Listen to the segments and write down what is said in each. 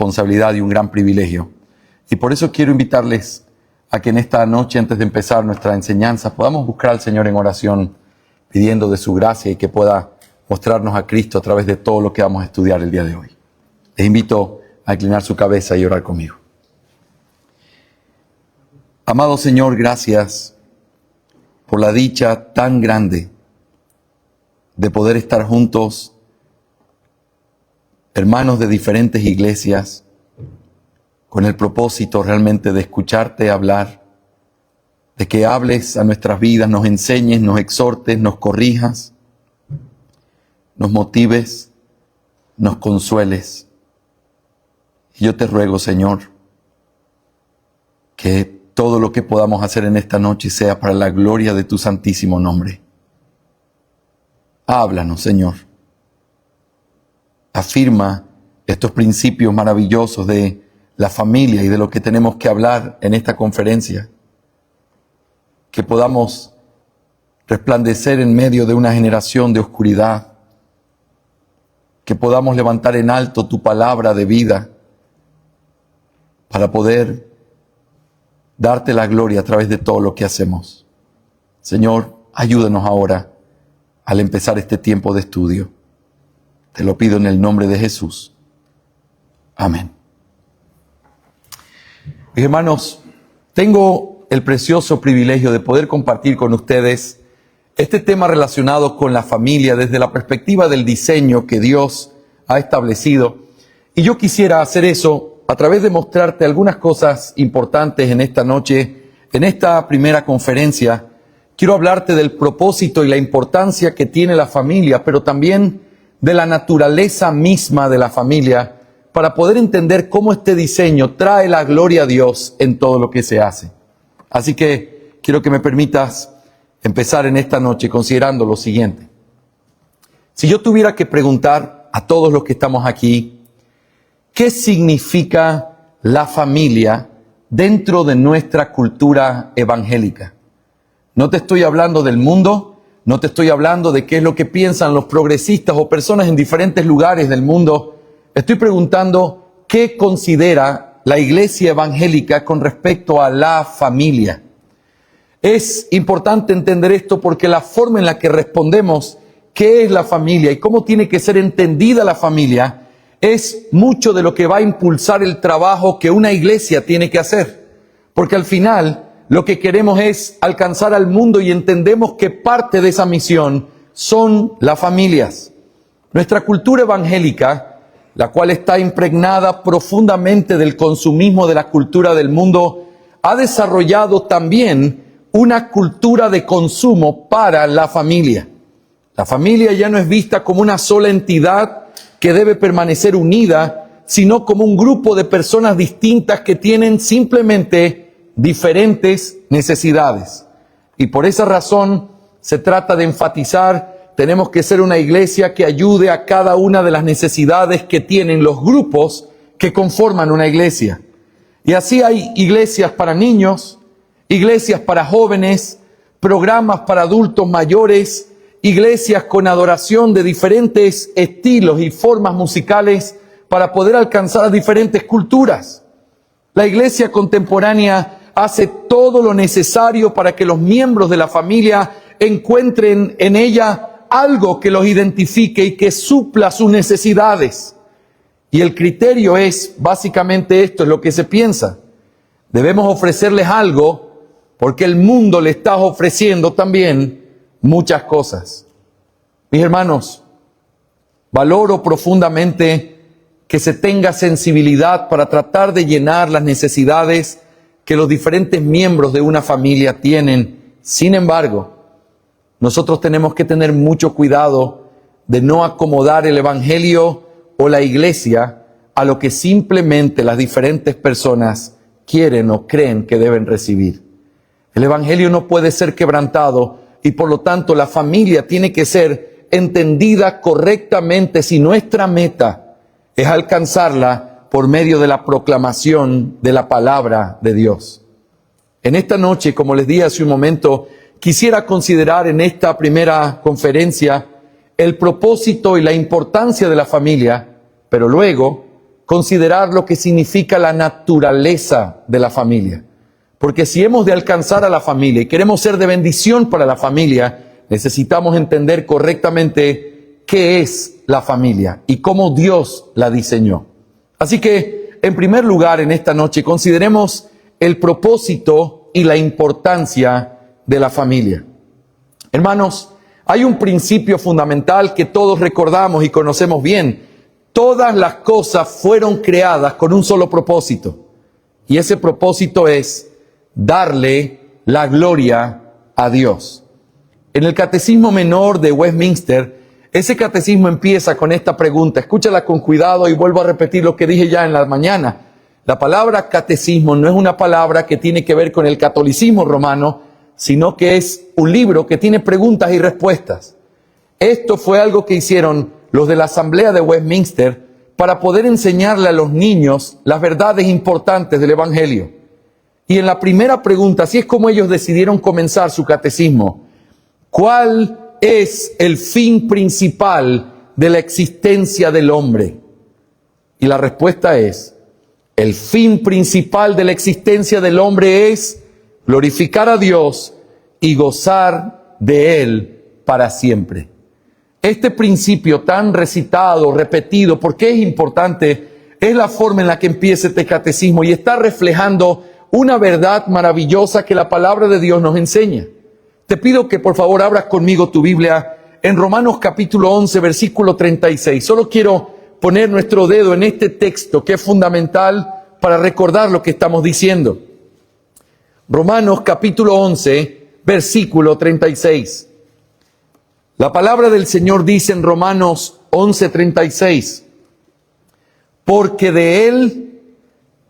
responsabilidad y un gran privilegio. Y por eso quiero invitarles a que en esta noche, antes de empezar nuestra enseñanza, podamos buscar al Señor en oración, pidiendo de su gracia y que pueda mostrarnos a Cristo a través de todo lo que vamos a estudiar el día de hoy. Les invito a inclinar su cabeza y orar conmigo. Amado Señor, gracias por la dicha tan grande de poder estar juntos, hermanos de diferentes iglesias, con el propósito realmente de escucharte hablar, de que hables a nuestras vidas, nos enseñes, nos exhortes, nos corrijas, nos motives, nos consueles. Y yo te ruego, Señor, que todo lo que podamos hacer en esta noche sea para la gloria de tu santísimo nombre. Háblanos, Señor. Afirma estos principios maravillosos de la familia y de lo que tenemos que hablar en esta conferencia. Que podamos resplandecer en medio de una generación de oscuridad. Que podamos levantar en alto tu palabra de vida para poder darte la gloria a través de todo lo que hacemos. Señor, ayúdanos ahora al empezar este tiempo de estudio. Te lo pido en el nombre de Jesús. Amén. Mis hermanos, tengo el precioso privilegio de poder compartir con ustedes este tema relacionado con la familia desde la perspectiva del diseño que Dios ha establecido. Y yo quisiera hacer eso a través de mostrarte algunas cosas importantes en esta noche. En esta primera conferencia quiero hablarte del propósito y la importancia que tiene la familia, pero también de la naturaleza misma de la familia, para poder entender cómo este diseño trae la gloria a Dios en todo lo que se hace. Así que quiero que me permitas empezar en esta noche considerando lo siguiente. Si yo tuviera que preguntar a todos los que estamos aquí, ¿qué significa la familia dentro de nuestra cultura evangélica? No te estoy hablando del mundo, no te estoy hablando de qué es lo que piensan los progresistas o personas en diferentes lugares del mundo. Estoy preguntando qué considera la iglesia evangélica con respecto a la familia. Es importante entender esto porque la forma en la que respondemos qué es la familia y cómo tiene que ser entendida la familia es mucho de lo que va a impulsar el trabajo que una iglesia tiene que hacer. Porque al final lo que queremos es alcanzar al mundo y entendemos que parte de esa misión son las familias. Nuestra cultura evangélica, la cual está impregnada profundamente del consumismo de la cultura del mundo, ha desarrollado también una cultura de consumo para la familia. La familia ya no es vista como una sola entidad que debe permanecer unida, sino como un grupo de personas distintas que tienen simplemente diferentes necesidades. Y por esa razón se trata de enfatizar: tenemos que ser una iglesia que ayude a cada una de las necesidades que tienen los grupos que conforman una iglesia. Y así hay iglesias para niños, iglesias para jóvenes, programas para adultos mayores, iglesias con adoración de diferentes estilos y formas musicales para poder alcanzar a diferentes culturas. La iglesia contemporánea hace todo lo necesario para que los miembros de la familia encuentren en ella algo que los identifique y que supla sus necesidades. Y el criterio es básicamente esto, es lo que se piensa. Debemos ofrecerles algo porque el mundo le está ofreciendo también muchas cosas. Mis hermanos, valoro profundamente que se tenga sensibilidad para tratar de llenar las necesidades que los diferentes miembros de una familia tienen. Sin embargo, nosotros tenemos que tener mucho cuidado de no acomodar el evangelio o la iglesia a lo que simplemente las diferentes personas quieren o creen que deben recibir. El evangelio no puede ser quebrantado y por lo tanto la familia tiene que ser entendida correctamente si nuestra meta es alcanzarla por medio de la proclamación de la palabra de Dios. En esta noche, como les dije hace un momento, quisiera considerar en esta primera conferencia el propósito y la importancia de la familia, pero luego considerar lo que significa la naturaleza de la familia. Porque si hemos de alcanzar a la familia y queremos ser de bendición para la familia, necesitamos entender correctamente qué es la familia y cómo Dios la diseñó. Así que, en primer lugar, en esta noche, consideremos el propósito y la importancia de la familia. Hermanos, hay un principio fundamental que todos recordamos y conocemos bien. Todas las cosas fueron creadas con un solo propósito. Y ese propósito es darle la gloria a Dios. En el Catecismo Menor de Westminster, ese catecismo empieza con esta pregunta. Escúchala con cuidado y vuelvo a repetir lo que dije ya en la mañana. La palabra catecismo no es una palabra que tiene que ver con el catolicismo romano, sino que es un libro que tiene preguntas y respuestas. Esto fue algo que hicieron los de la Asamblea de Westminster para poder enseñarle a los niños las verdades importantes del Evangelio. Y en la primera pregunta, así es como ellos decidieron comenzar su catecismo. ¿Cuál es el fin principal de la existencia del hombre? Y la respuesta es, el fin principal de la existencia del hombre es glorificar a Dios y gozar de Él para siempre. Este principio tan recitado, repetido, ¿por qué es importante? Es la forma en la que empieza este catecismo y está reflejando una verdad maravillosa que la palabra de Dios nos enseña. Te pido que por favor abras conmigo tu Biblia en Romanos capítulo 11, versículo 36. Solo quiero poner nuestro dedo en este texto que es fundamental para recordar lo que estamos diciendo. Romanos capítulo 11, versículo 36. La palabra del Señor dice en Romanos 11:36, porque de Él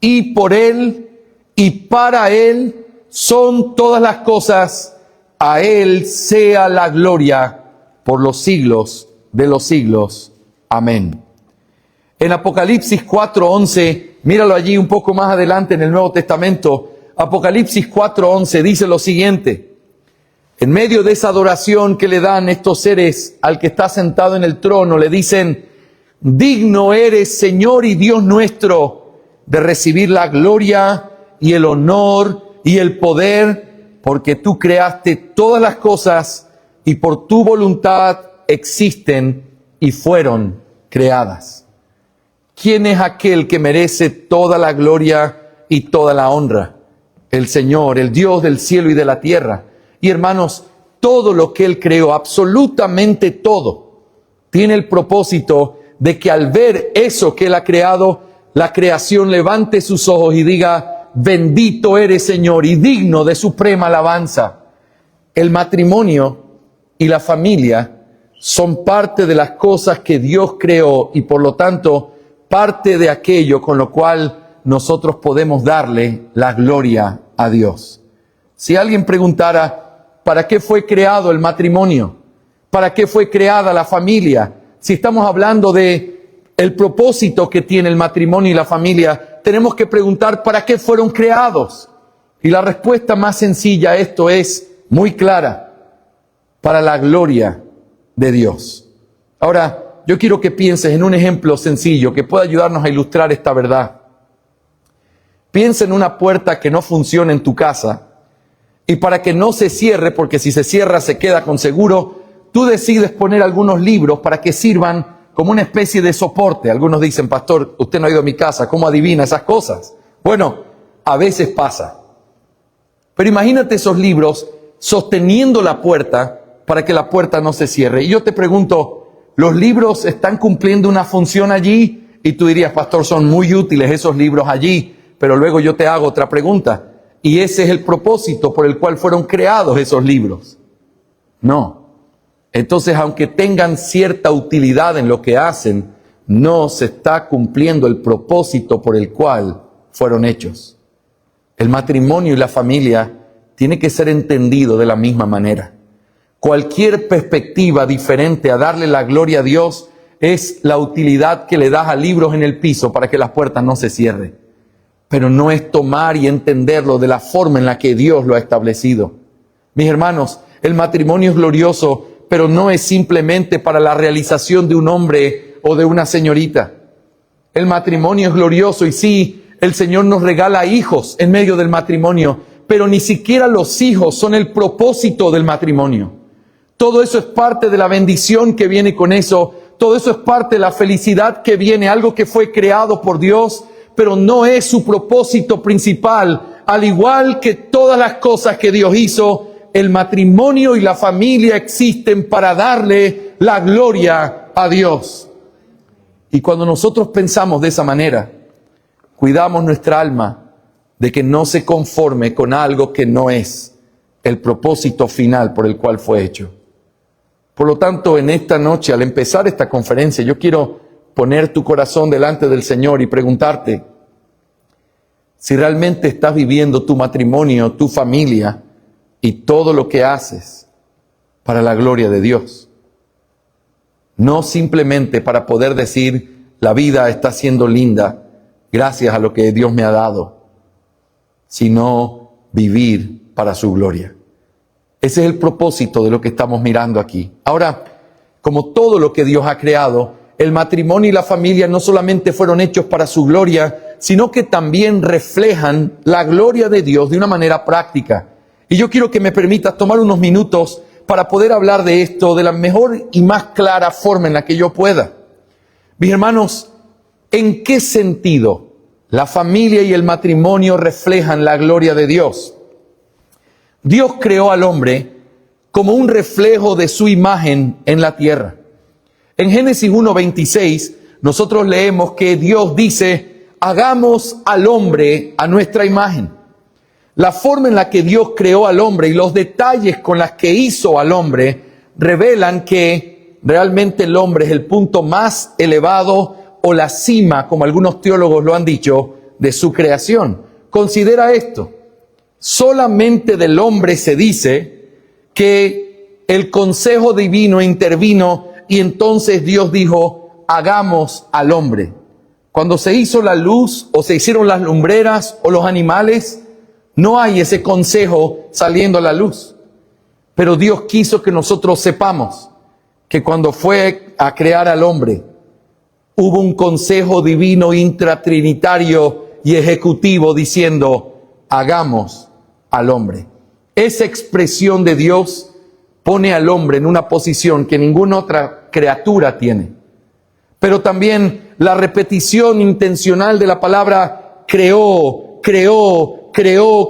y por Él y para Él son todas las cosas, a Él sea la gloria por los siglos de los siglos. Amén. En Apocalipsis 4:11, míralo allí un poco más adelante en el Nuevo Testamento, Apocalipsis 4:11 dice lo siguiente. En medio de esa adoración que le dan estos seres al que está sentado en el trono, le dicen, digno eres, Señor y Dios nuestro, de recibir la gloria y el honor y el poder, porque tú creaste todas las cosas y por tu voluntad existen y fueron creadas. ¿Quién es aquel que merece toda la gloria y toda la honra? El Señor, el Dios del cielo y de la tierra. Y hermanos, todo lo que Él creó, absolutamente todo, tiene el propósito de que al ver eso que Él ha creado, la creación levante sus ojos y diga, bendito eres Señor y digno de suprema alabanza. El matrimonio y la familia son parte de las cosas que Dios creó y por lo tanto parte de aquello con lo cual nosotros podemos darle la gloria a Dios. Si alguien preguntara, ¿para qué fue creado el matrimonio? ¿Para qué fue creada la familia? Si estamos hablando de el propósito que tiene el matrimonio y la familia, tenemos que preguntar ¿para qué fueron creados? Y la respuesta más sencilla a esto es muy clara: para la gloria de Dios. Ahora, yo quiero que pienses en un ejemplo sencillo que pueda ayudarnos a ilustrar esta verdad. Piensa en una puerta que no funciona en tu casa y para que no se cierre, porque si se cierra se queda con seguro, tú decides poner algunos libros para que sirvan como una especie de soporte. Algunos dicen, pastor, usted no ha ido a mi casa, ¿cómo adivina esas cosas? Bueno, a veces pasa. Pero imagínate esos libros sosteniendo la puerta para que la puerta no se cierre. Y yo te pregunto, ¿los libros están cumpliendo una función allí? Y tú dirías, pastor, son muy útiles esos libros allí. Pero luego yo te hago otra pregunta. ¿Y ese es el propósito por el cual fueron creados esos libros? No. Entonces, aunque tengan cierta utilidad en lo que hacen, no se está cumpliendo el propósito por el cual fueron hechos. El matrimonio y la familia tiene que ser entendido de la misma manera. Cualquier perspectiva diferente a darle la gloria a Dios es la utilidad que le das a libros en el piso para que las puertas no se cierren. Pero no es tomar y entenderlo de la forma en la que Dios lo ha establecido. Mis hermanos, el matrimonio es glorioso, pero no es simplemente para la realización de un hombre o de una señorita. El matrimonio es glorioso y sí, el Señor nos regala hijos en medio del matrimonio, pero ni siquiera los hijos son el propósito del matrimonio. Todo eso es parte de la bendición que viene con eso. Todo eso es parte de la felicidad que viene, algo que fue creado por Dios, pero no es su propósito principal. Al igual que todas las cosas que Dios hizo, el matrimonio y la familia existen para darle la gloria a Dios. Y cuando nosotros pensamos de esa manera, cuidamos nuestra alma de que no se conforme con algo que no es el propósito final por el cual fue hecho. Por lo tanto, en esta noche, al empezar esta conferencia, yo quiero poner tu corazón delante del Señor y preguntarte si realmente estás viviendo tu matrimonio, tu familia y todo lo que haces para la gloria de Dios. No simplemente para poder decir, la vida está siendo linda gracias a lo que Dios me ha dado, sino vivir para su gloria. Ese es el propósito de lo que estamos mirando aquí. Ahora, como todo lo que Dios ha creado, el matrimonio y la familia no solamente fueron hechos para su gloria, sino que también reflejan la gloria de Dios de una manera práctica. Y yo quiero que me permitas tomar unos minutos para poder hablar de esto de la mejor y más clara forma en la que yo pueda. Mis hermanos, ¿en qué sentido la familia y el matrimonio reflejan la gloria de Dios? Dios creó al hombre como un reflejo de su imagen en la tierra. En Génesis 1:26, nosotros leemos que Dios dice, hagamos al hombre a nuestra imagen. La forma en la que Dios creó al hombre y los detalles con los que hizo al hombre revelan que realmente el hombre es el punto más elevado o la cima, como algunos teólogos lo han dicho, de su creación. Considera esto. Solamente del hombre se dice que el consejo divino intervino y entonces Dios dijo, hagamos al hombre. Cuando se hizo la luz o se hicieron las lumbreras o los animales, no hay ese consejo saliendo a la luz. Pero Dios quiso que nosotros sepamos que cuando fue a crear al hombre, hubo un consejo divino intratrinitario y ejecutivo diciendo, hagamos al hombre. Esa expresión de Dios pone al hombre en una posición que ninguna otra criatura tiene. Pero también la repetición intencional de la palabra creó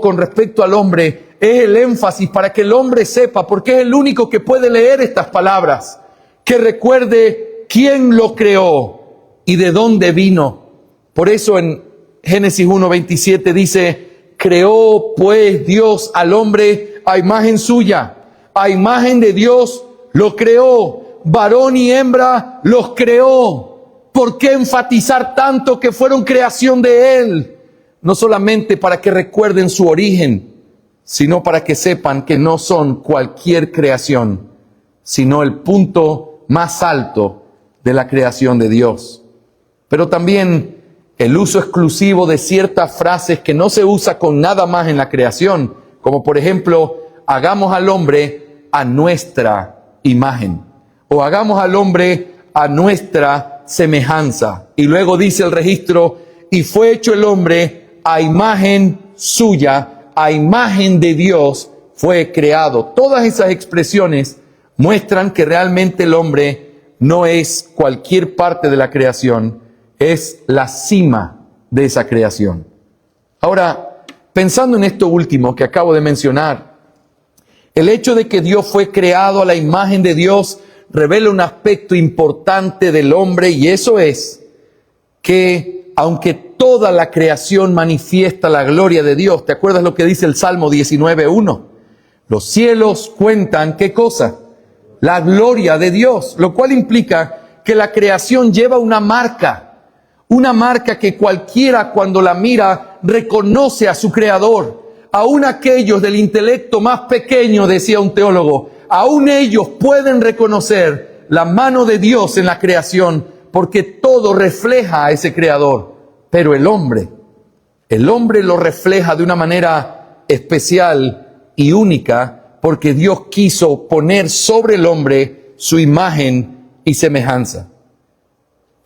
con respecto al hombre es el énfasis para que el hombre sepa, porque es el único que puede leer estas palabras, que recuerde quién lo creó y de dónde vino. Por eso en Génesis 1:27 dice, creó pues Dios al hombre a imagen suya, a imagen de Dios lo creó, varón y hembra los creó. ¿Por qué enfatizar tanto que fueron creación de Él? No solamente para que recuerden su origen, sino para que sepan que no son cualquier creación, sino el punto más alto de la creación de Dios. Pero también el uso exclusivo de ciertas frases que no se usa con nada más en la creación, como por ejemplo, hagamos al hombre a nuestra imagen, o hagamos al hombre a nuestra semejanza. Y luego dice el registro, y fue hecho el hombre a imagen suya, a imagen de Dios fue creado. Todas esas expresiones muestran que realmente el hombre no es cualquier parte de la creación, es la cima de esa creación. Ahora, pensando en esto último que acabo de mencionar, el hecho de que Dios fue creado a la imagen de Dios revela un aspecto importante del hombre, y eso es que aunque toda la creación manifiesta la gloria de Dios, ¿te acuerdas lo que dice el Salmo 19:1? Los cielos cuentan, ¿qué cosa? La gloria de Dios, lo cual implica que la creación lleva una marca que cualquiera cuando la mira reconoce a su creador. Aún aquellos del intelecto más pequeño, decía un teólogo, aún ellos pueden reconocer la mano de Dios en la creación, porque todo refleja a ese creador. Pero el hombre lo refleja de una manera especial y única, porque Dios quiso poner sobre el hombre su imagen y semejanza.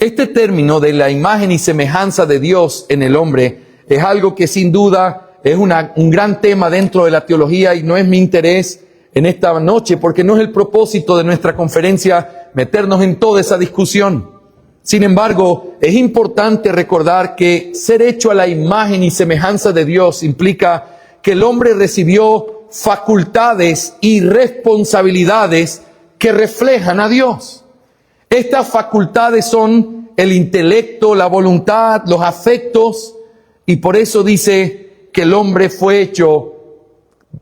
Este término de la imagen y semejanza de Dios en el hombre es algo que sin duda es un gran tema dentro de la teología y no es mi interés en esta noche porque no es el propósito de nuestra conferencia meternos en toda esa discusión. Sin embargo, es importante recordar que ser hecho a la imagen y semejanza de Dios implica que el hombre recibió facultades y responsabilidades que reflejan a Dios. Estas facultades son el intelecto, la voluntad, los afectos, y por eso dice que el hombre fue hecho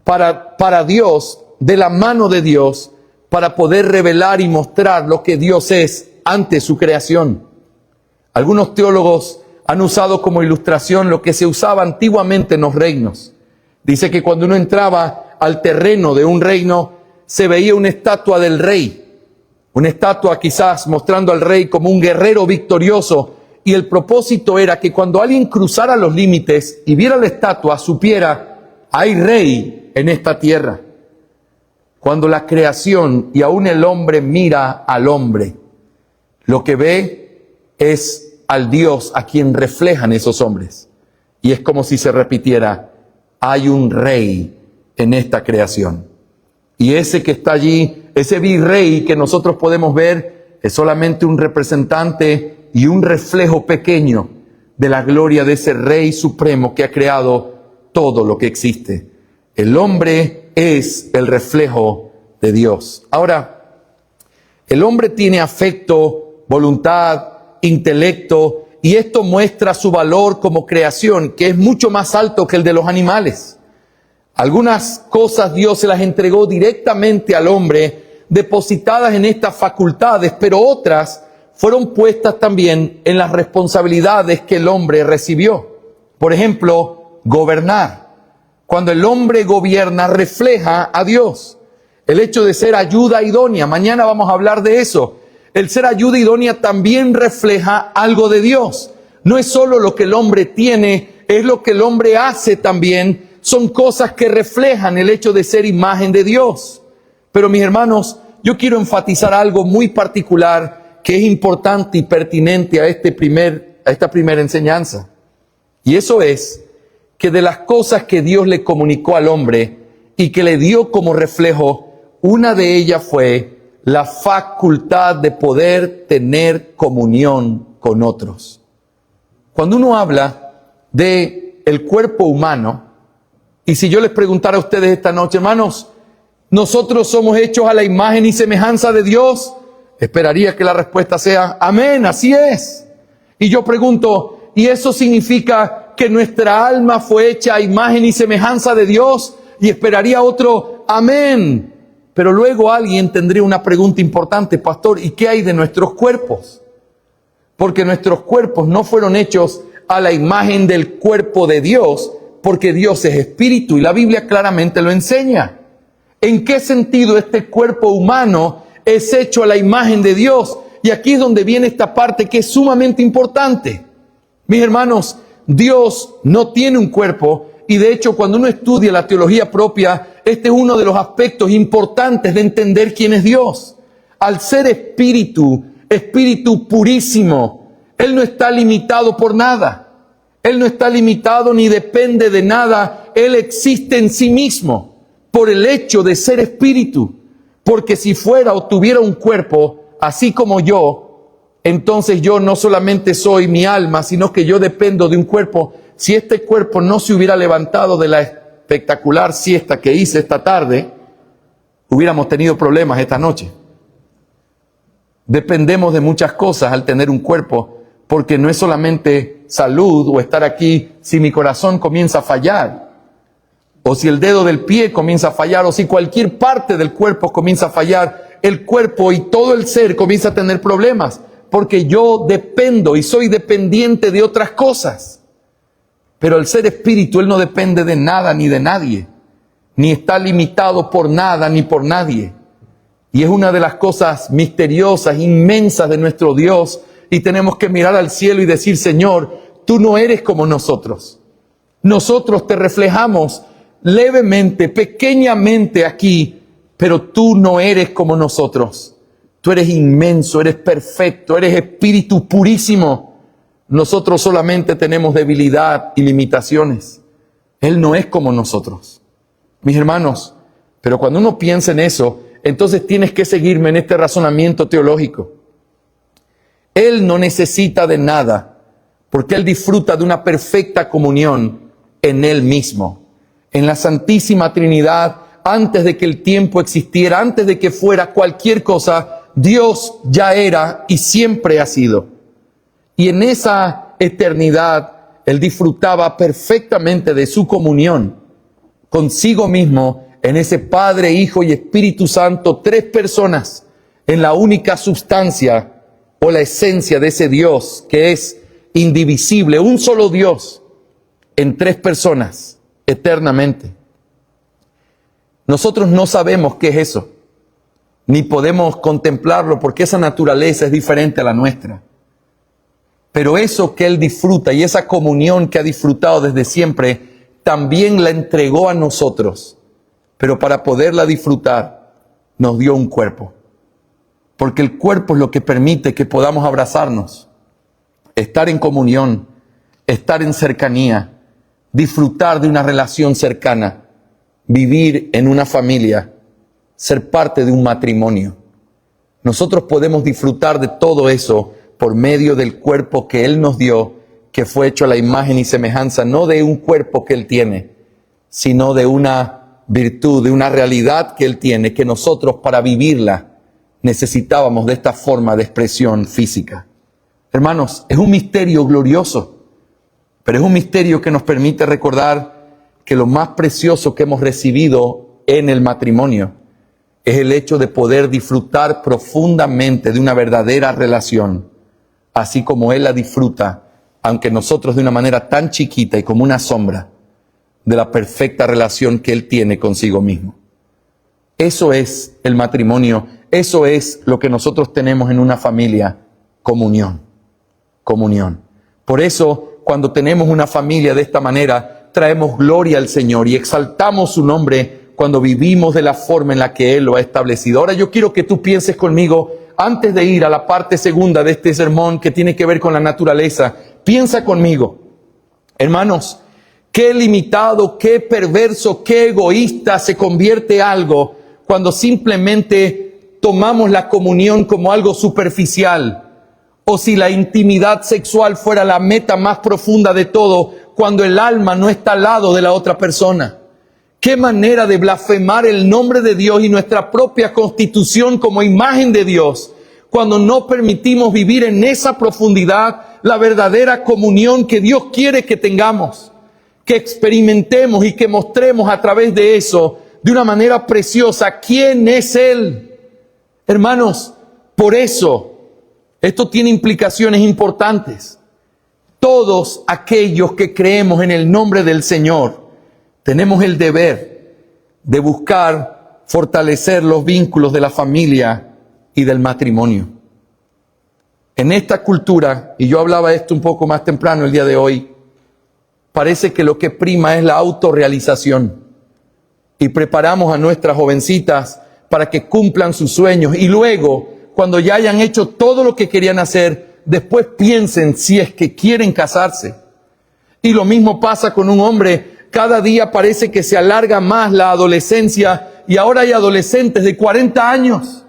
para Dios, de la mano de Dios, para poder revelar y mostrar lo que Dios es ante su creación. Algunos teólogos han usado como ilustración lo que se usaba antiguamente en los reinos. Dice que cuando uno entraba al terreno de un reino, se veía una estatua del rey. Una estatua quizás mostrando al rey como un guerrero victorioso. Y el propósito era que cuando alguien cruzara los límites y viera la estatua, supiera, hay rey en esta tierra. Cuando la creación y aún el hombre mira al hombre, lo que ve es al Dios a quien reflejan esos hombres. Y es como si se repitiera, hay un rey en esta creación. Y ese que está allí, ese virrey que nosotros podemos ver, es solamente un representante y un reflejo pequeño de la gloria de ese Rey Supremo que ha creado todo lo que existe. El hombre es el reflejo de Dios. Ahora, el hombre tiene afecto, voluntad, intelecto, y esto muestra su valor como creación, que es mucho más alto que el de los animales. Algunas cosas Dios se las entregó directamente al hombre, depositadas en estas facultades, pero otras fueron puestas también en las responsabilidades que el hombre recibió. Por ejemplo, gobernar. Cuando el hombre gobierna, refleja a Dios. El hecho de ser ayuda idónea, mañana vamos a hablar de eso. El ser ayuda idónea también refleja algo de Dios. No es solo lo que el hombre tiene, es lo que el hombre hace también. Son cosas que reflejan el hecho de ser imagen de Dios. Pero mis hermanos, yo quiero enfatizar algo muy particular que es importante y pertinente a esta primera enseñanza. Y eso es que de las cosas que Dios le comunicó al hombre y que le dio como reflejo, una de ellas fue la facultad de poder tener comunión con otros. Cuando uno habla de el cuerpo humano, y si yo les preguntara a ustedes esta noche, hermanos, ¿nosotros somos hechos a la imagen y semejanza de Dios? Esperaría que la respuesta sea, amén, así es. Y yo pregunto, ¿y eso significa que nuestra alma fue hecha a imagen y semejanza de Dios? Y esperaría otro, amén. Pero luego alguien tendría una pregunta importante, pastor, ¿y qué hay de nuestros cuerpos? Porque nuestros cuerpos no fueron hechos a la imagen del cuerpo de Dios, porque Dios es espíritu y la Biblia claramente lo enseña. ¿En qué sentido este cuerpo humano es hecho a la imagen de Dios? Y aquí es donde viene esta parte que es sumamente importante. Mis hermanos, Dios no tiene un cuerpo y de hecho cuando uno estudia la teología propia, este es uno de los aspectos importantes de entender quién es Dios. Al ser espíritu, espíritu purísimo, Él no está limitado por nada. Él no está limitado ni depende de nada. Él existe en sí mismo por el hecho de ser espíritu. Porque si fuera o tuviera un cuerpo, así como yo, entonces yo no solamente soy mi alma, sino que yo dependo de un cuerpo. Si este cuerpo no se hubiera levantado de la espectacular siesta que hice esta tarde, hubiéramos tenido problemas esta noche. Dependemos de muchas cosas al tener un cuerpo, porque no es solamente salud o estar aquí si mi corazón comienza a fallar, o si el dedo del pie comienza a fallar, o si cualquier parte del cuerpo comienza a fallar, el cuerpo y todo el ser comienza a tener problemas, porque yo dependo y soy dependiente de otras cosas. Pero el ser espíritu, Él no depende de nada ni de nadie, ni está limitado por nada ni por nadie. Y es una de las cosas misteriosas, inmensas de nuestro Dios, y tenemos que mirar al cielo y decir, Señor, tú no eres como nosotros. Nosotros te reflejamos levemente, pequeñamente aquí, pero tú no eres como nosotros. Tú eres inmenso, eres perfecto, eres espíritu purísimo. Nosotros solamente tenemos debilidad y limitaciones. Él no es como nosotros. Mis hermanos, pero cuando uno piensa en eso, entonces tienes que seguirme en este razonamiento teológico. Él no necesita de nada, porque Él disfruta de una perfecta comunión en Él mismo. En la Santísima Trinidad, antes de que el tiempo existiera, antes de que fuera cualquier cosa, Dios ya era y siempre ha sido. Y en esa eternidad, Él disfrutaba perfectamente de su comunión consigo mismo, en ese Padre, Hijo y Espíritu Santo, tres personas, en la única sustancia o la esencia de ese Dios que es indivisible, un solo Dios, en tres personas, eternamente. Nosotros no sabemos qué es eso, ni podemos contemplarlo porque esa naturaleza es diferente a la nuestra. Pero eso que Él disfruta y esa comunión que ha disfrutado desde siempre, también la entregó a nosotros. Pero para poderla disfrutar, nos dio un cuerpo. Porque el cuerpo es lo que permite que podamos abrazarnos, estar en comunión, estar en cercanía, disfrutar de una relación cercana, vivir en una familia, ser parte de un matrimonio. Nosotros podemos disfrutar de todo eso por medio del cuerpo que Él nos dio, que fue hecho a la imagen y semejanza, no de un cuerpo que Él tiene, sino de una virtud, de una realidad que Él tiene, que nosotros para vivirla necesitábamos de esta forma de expresión física. Hermanos, es un misterio glorioso, pero es un misterio que nos permite recordar que lo más precioso que hemos recibido en el matrimonio es el hecho de poder disfrutar profundamente de una verdadera relación, así como Él la disfruta, aunque nosotros de una manera tan chiquita y como una sombra, de la perfecta relación que Él tiene consigo mismo. Eso es el matrimonio, eso es lo que nosotros tenemos en una familia, comunión, comunión. Por eso, cuando tenemos una familia de esta manera, traemos gloria al Señor y exaltamos su nombre cuando vivimos de la forma en la que Él lo ha establecido. Ahora yo quiero que tú pienses conmigo, antes de ir a la parte segunda de este sermón que tiene que ver con la naturaleza, piensa conmigo, hermanos, qué limitado, qué perverso, qué egoísta se convierte algo cuando simplemente tomamos la comunión como algo superficial, o si la intimidad sexual fuera la meta más profunda de todo, cuando el alma no está al lado de la otra persona. Qué manera de blasfemar el nombre de Dios y nuestra propia constitución como imagen de Dios, cuando no permitimos vivir en esa profundidad la verdadera comunión que Dios quiere que tengamos, que experimentemos y que mostremos a través de eso, de una manera preciosa, quién es Él. Hermanos, por eso, esto tiene implicaciones importantes. Todos aquellos que creemos en el nombre del Señor, tenemos el deber de buscar fortalecer los vínculos de la familia y del matrimonio. En esta cultura, y yo hablaba esto un poco más temprano el día de hoy, parece que lo que prima es la autorrealización. Y preparamos a nuestras jovencitas para que cumplan sus sueños y luego, cuando ya hayan hecho todo lo que querían hacer, después piensen si es que quieren casarse. Y lo mismo pasa con un hombre. Cada día parece que se alarga más la adolescencia y ahora hay adolescentes de 40 años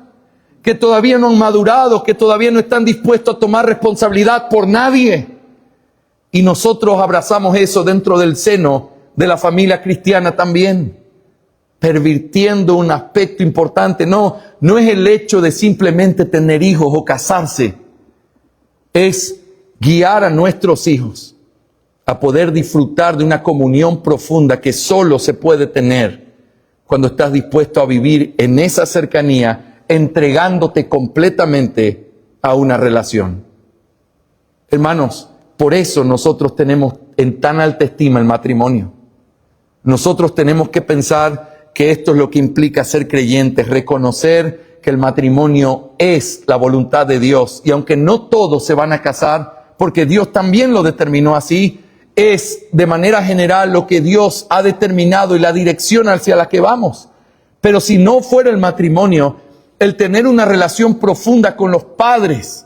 que todavía no han madurado, que todavía no están dispuestos a tomar responsabilidad por nadie. Y nosotros abrazamos eso dentro del seno de la familia cristiana también, pervirtiendo un aspecto importante. No es el hecho de simplemente tener hijos o casarse, es guiar a nuestros hijos a poder disfrutar de una comunión profunda que solo se puede tener cuando estás dispuesto a vivir en esa cercanía, entregándote completamente a una relación. Hermanos, por eso nosotros tenemos en tan alta estima el matrimonio. Nosotros tenemos que pensar que esto es lo que implica ser creyentes, reconocer que el matrimonio es la voluntad de Dios. Y aunque no todos se van a casar, porque Dios también lo determinó así, es de manera general lo que Dios ha determinado y la dirección hacia la que vamos. Pero si no fuera el matrimonio, el tener una relación profunda con los padres,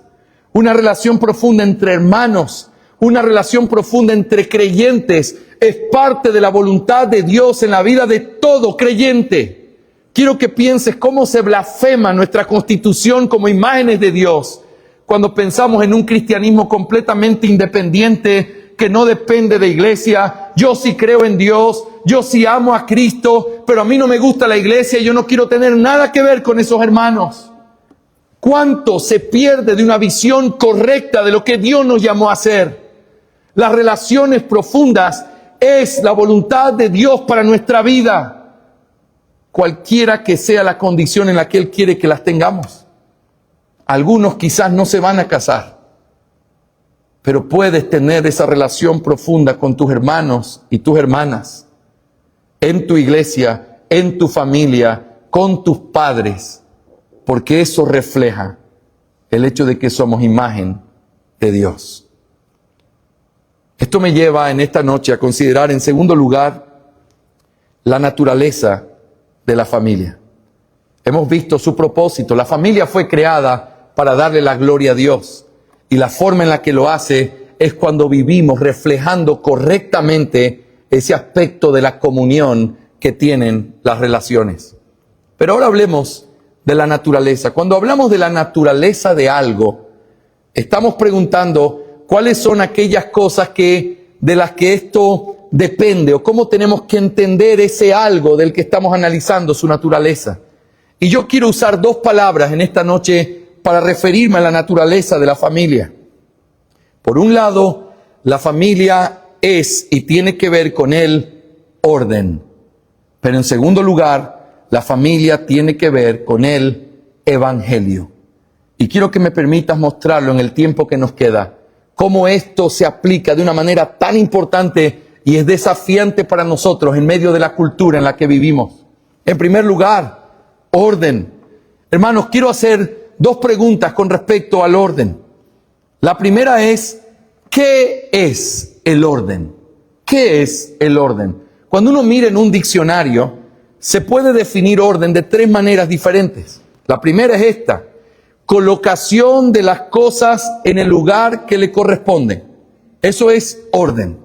una relación profunda entre hermanos, una relación profunda entre creyentes, es parte de la voluntad de Dios en la vida de todo creyente. Quiero que pienses cómo se blasfema nuestra Constitución como imágenes de Dios cuando pensamos en un cristianismo completamente independiente, que no depende de iglesia. Yo sí creo en Dios, yo sí amo a Cristo, pero a mí no me gusta la iglesia y yo no quiero tener nada que ver con esos hermanos. ¿Cuánto se pierde de una visión correcta de lo que Dios nos llamó a hacer? Las relaciones profundas es la voluntad de Dios para nuestra vida, cualquiera que sea la condición en la que Él quiere que las tengamos. Algunos quizás no se van a casar, pero puedes tener esa relación profunda con tus hermanos y tus hermanas, en tu iglesia, en tu familia, con tus padres, porque eso refleja el hecho de que somos imagen de Dios. Esto me lleva en esta noche a considerar, en segundo lugar, la naturaleza de la familia. Hemos visto su propósito. La familia fue creada para darle la gloria a Dios. Y la forma en la que lo hace es cuando vivimos reflejando correctamente ese aspecto de la comunión que tienen las relaciones. Pero ahora hablemos de la naturaleza. Cuando hablamos de la naturaleza de algo, estamos preguntando cuáles son aquellas cosas de las que esto depende, o cómo tenemos que entender ese algo del que estamos analizando su naturaleza. Y yo quiero usar dos palabras en esta noche para referirme a la naturaleza de la familia. Por un lado, la familia es y tiene que ver con el orden. Pero en segundo lugar, la familia tiene que ver con el evangelio. Y quiero que me permitas mostrarlo en el tiempo que nos queda, cómo esto se aplica de una manera tan importante y es desafiante para nosotros en medio de la cultura en la que vivimos. En primer lugar, orden. Hermanos, quiero hacer dos preguntas con respecto al orden. La primera es, ¿qué es el orden? ¿Qué es el orden? Cuando uno mira en un diccionario, se puede definir orden de tres maneras diferentes. La primera es esta: colocación de las cosas en el lugar que le corresponde. Eso es orden.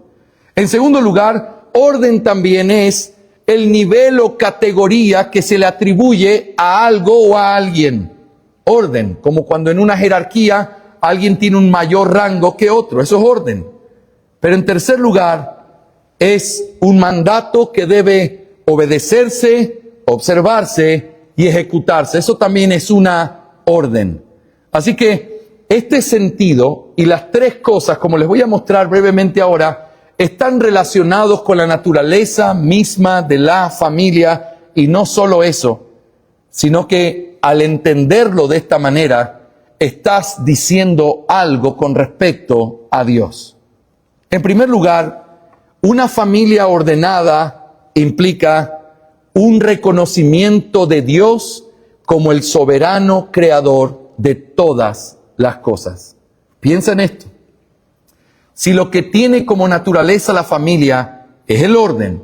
En segundo lugar, orden también es el nivel o categoría que se le atribuye a algo o a alguien. Orden, como cuando en una jerarquía alguien tiene un mayor rango que otro. Eso es orden. Pero en tercer lugar, es un mandato que debe obedecerse, observarse y ejecutarse. Eso también es una orden. Así que este sentido y las tres cosas, como les voy a mostrar brevemente ahora, están relacionados con la naturaleza misma de la familia. Y no solo eso, sino que al entenderlo de esta manera, estás diciendo algo con respecto a Dios. En primer lugar, una familia ordenada implica un reconocimiento de Dios como el soberano creador de todas las cosas. Piensa en esto. Si lo que tiene como naturaleza la familia es el orden,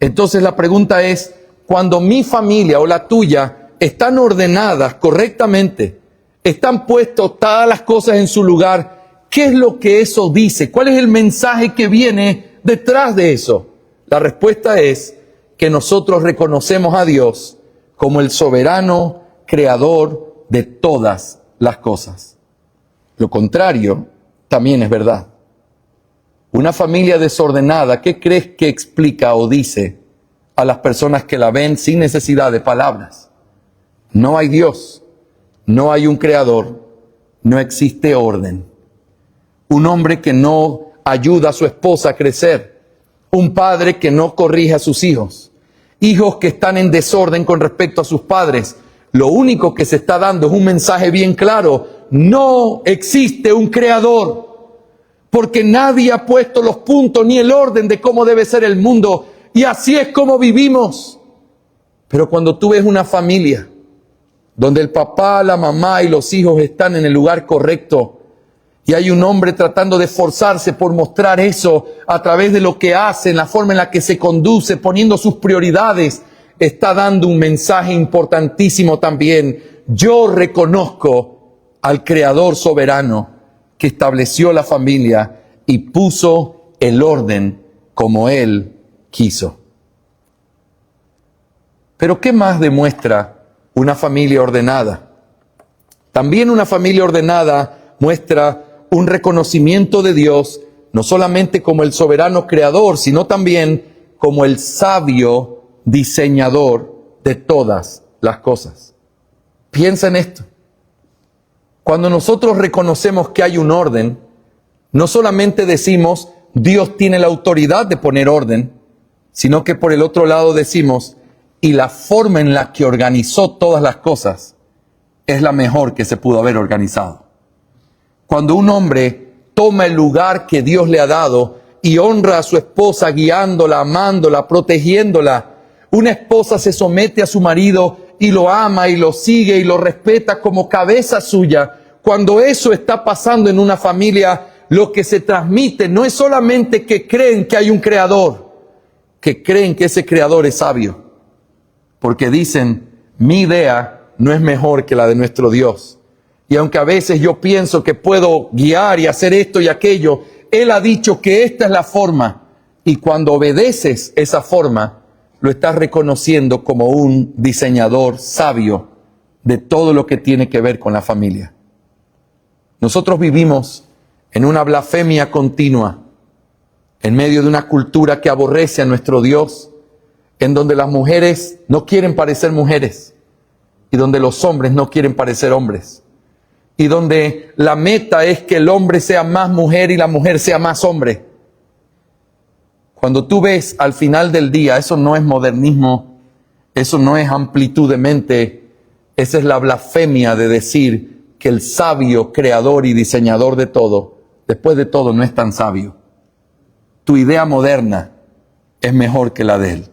entonces la pregunta es, cuando mi familia o la tuya están ordenadas correctamente, están puestas todas las cosas en su lugar, ¿qué es lo que eso dice? ¿Cuál es el mensaje que viene detrás de eso? La respuesta es que nosotros reconocemos a Dios como el soberano creador de todas las cosas. Lo contrario también es verdad. Una familia desordenada, ¿qué crees que explica o dice a las personas que la ven sin necesidad de palabras? No hay Dios, no hay un creador, no existe orden. Un hombre que no ayuda a su esposa a crecer, un padre que no corrige a sus hijos, hijos que están en desorden con respecto a sus padres. Lo único que se está dando es un mensaje bien claro: no existe un creador, porque nadie ha puesto los puntos ni el orden de cómo debe ser el mundo, y así es como vivimos. Pero cuando tú ves una familia donde el papá, la mamá y los hijos están en el lugar correcto, y hay un hombre tratando de esforzarse por mostrar eso a través de lo que hace, en la forma en la que se conduce, poniendo sus prioridades, está dando un mensaje importantísimo también. yo reconozco al Creador soberano que estableció la familia y puso el orden como Él quiso. Pero ¿qué más demuestra una familia ordenada? También una familia ordenada muestra un reconocimiento de Dios, no solamente como el soberano creador, sino también como el sabio diseñador de todas las cosas. Piensa en esto. Cuando nosotros reconocemos que hay un orden, no solamente decimos, Dios tiene la autoridad de poner orden, sino que por el otro lado decimos, y la forma en la que organizó todas las cosas es la mejor que se pudo haber organizado. Cuando un hombre toma el lugar que Dios le ha dado y honra a su esposa guiándola, amándola, protegiéndola, una esposa se somete a su marido y lo ama y lo sigue y lo respeta como cabeza suya. Cuando eso está pasando en una familia, lo que se transmite no es solamente que creen que hay un creador, que creen que ese creador es sabio. Porque dicen, mi idea no es mejor que la de nuestro Dios. Y aunque a veces yo pienso que puedo guiar y hacer esto y aquello, Él ha dicho que esta es la forma. Y cuando obedeces esa forma, lo estás reconociendo como un diseñador sabio de todo lo que tiene que ver con la familia. Nosotros vivimos en una blasfemia continua, en medio de una cultura que aborrece a nuestro Dios, en donde las mujeres no quieren parecer mujeres y donde los hombres no quieren parecer hombres y donde la meta es que el hombre sea más mujer y la mujer sea más hombre. Cuando tú ves al final del día, eso no es modernismo, eso no es amplitud de mente, esa es la blasfemia de decir que el sabio creador y diseñador de todo, después de todo no es tan sabio. Tu idea moderna es mejor que la de Él.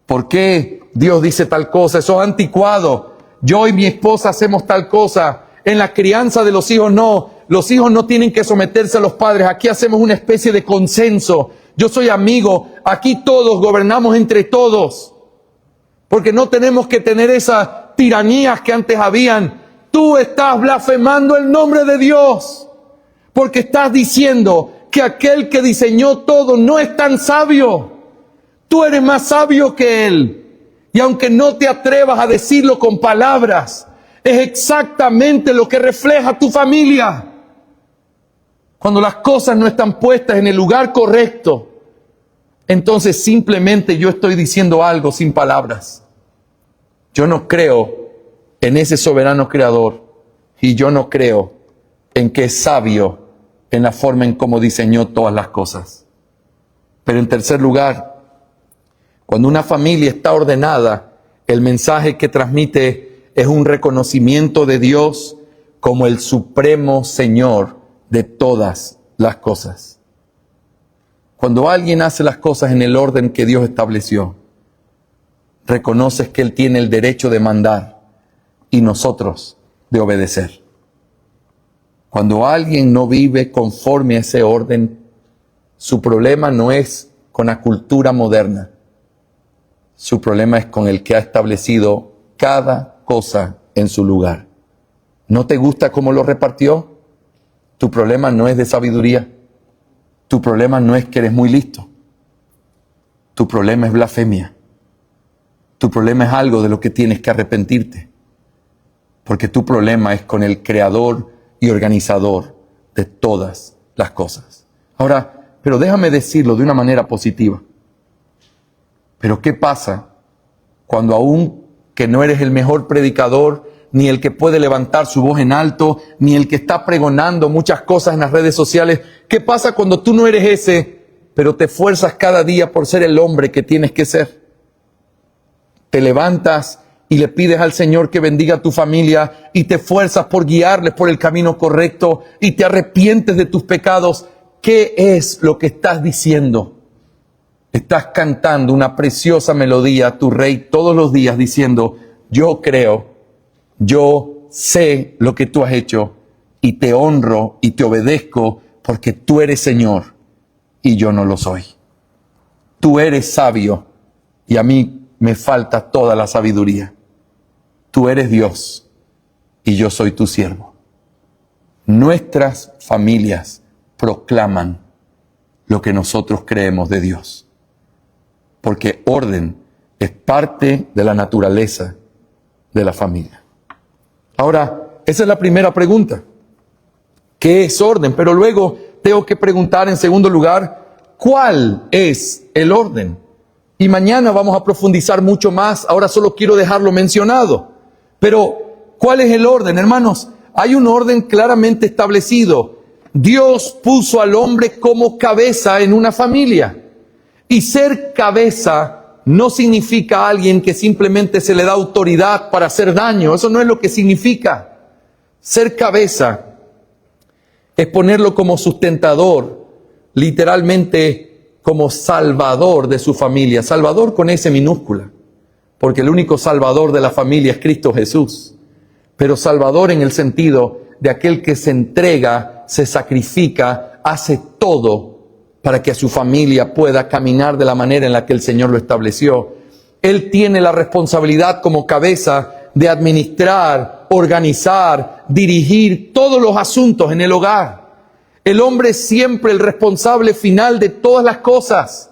¿Por qué Dios dice tal cosa? Eso es anticuado. Yo y mi esposa hacemos tal cosa. En la crianza de los hijos no. Los hijos no tienen que someterse a los padres. Aquí hacemos una especie de consenso. Yo soy amigo. Aquí todos gobernamos entre todos. Porque no tenemos que tener esas tiranías que antes habían. Tú estás blasfemando el nombre de Dios. Porque estás diciendo que aquel que diseñó todo no es tan sabio. Tú eres más sabio que Él. Y aunque no te atrevas a decirlo con palabras, es exactamente lo que refleja tu familia. Cuando las cosas no están puestas en el lugar correcto, entonces simplemente yo estoy diciendo algo sin palabras. Yo no creo en ese soberano creador y yo no creo en que es sabio en la forma en cómo diseñó todas las cosas. Pero en tercer lugar, cuando una familia está ordenada, el mensaje que transmite es un reconocimiento de Dios como el supremo Señor de todas las cosas. Cuando alguien hace las cosas en el orden que Dios estableció, reconoces que Él tiene el derecho de mandar y nosotros de obedecer. Cuando alguien no vive conforme a ese orden, su problema no es con la cultura moderna. Su problema es con el que ha establecido cada cosa en su lugar. ¿No te gusta cómo lo repartió? Tu problema no es de sabiduría. Tu problema no es que eres muy listo. Tu problema es blasfemia. Tu problema es algo de lo que tienes que arrepentirte. Porque tu problema es con el creador y organizador de todas las cosas. Ahora, pero déjame decirlo de una manera positiva. Pero ¿qué pasa cuando aún que no eres el mejor predicador, ni el que puede levantar su voz en alto, ni el que está pregonando muchas cosas en las redes sociales? ¿Qué pasa cuando tú no eres ese, pero te esfuerzas cada día por ser el hombre que tienes que ser? Te levantas y le pides al Señor que bendiga a tu familia y te esfuerzas por guiarles por el camino correcto y te arrepientes de tus pecados. ¿Qué es lo que estás diciendo? Estás cantando una preciosa melodía a tu Rey todos los días diciendo, yo creo, yo sé lo que tú has hecho y te honro y te obedezco porque tú eres Señor y yo no lo soy. Tú eres sabio y a mí me falta toda la sabiduría. tú eres Dios y yo soy tu siervo. Nuestras familias proclaman lo que nosotros creemos de Dios, porque orden es parte de la naturaleza de la familia. Ahora, esa es la primera pregunta. ¿Qué es orden? Pero luego tengo que preguntar en segundo lugar, ¿cuál es el orden? Y mañana vamos a profundizar mucho más. Ahora solo quiero dejarlo mencionado. Pero, ¿cuál es el orden, hermanos? Hay un orden claramente establecido. Dios puso al hombre como cabeza en una familia. Y ser cabeza no significa alguien que simplemente se le da autoridad para hacer daño. Eso no es lo que significa. Ser cabeza es ponerlo como sustentador, literalmente como salvador de su familia. Salvador con S minúscula, porque el único salvador de la familia es Cristo Jesús. Pero salvador en el sentido de aquel que se entrega, se sacrifica, hace todo para que su familia pueda caminar de la manera en la que el Señor lo estableció. Él tiene la responsabilidad como cabeza de administrar, organizar, dirigir todos los asuntos en el hogar. El hombre es siempre el responsable final de todas las cosas.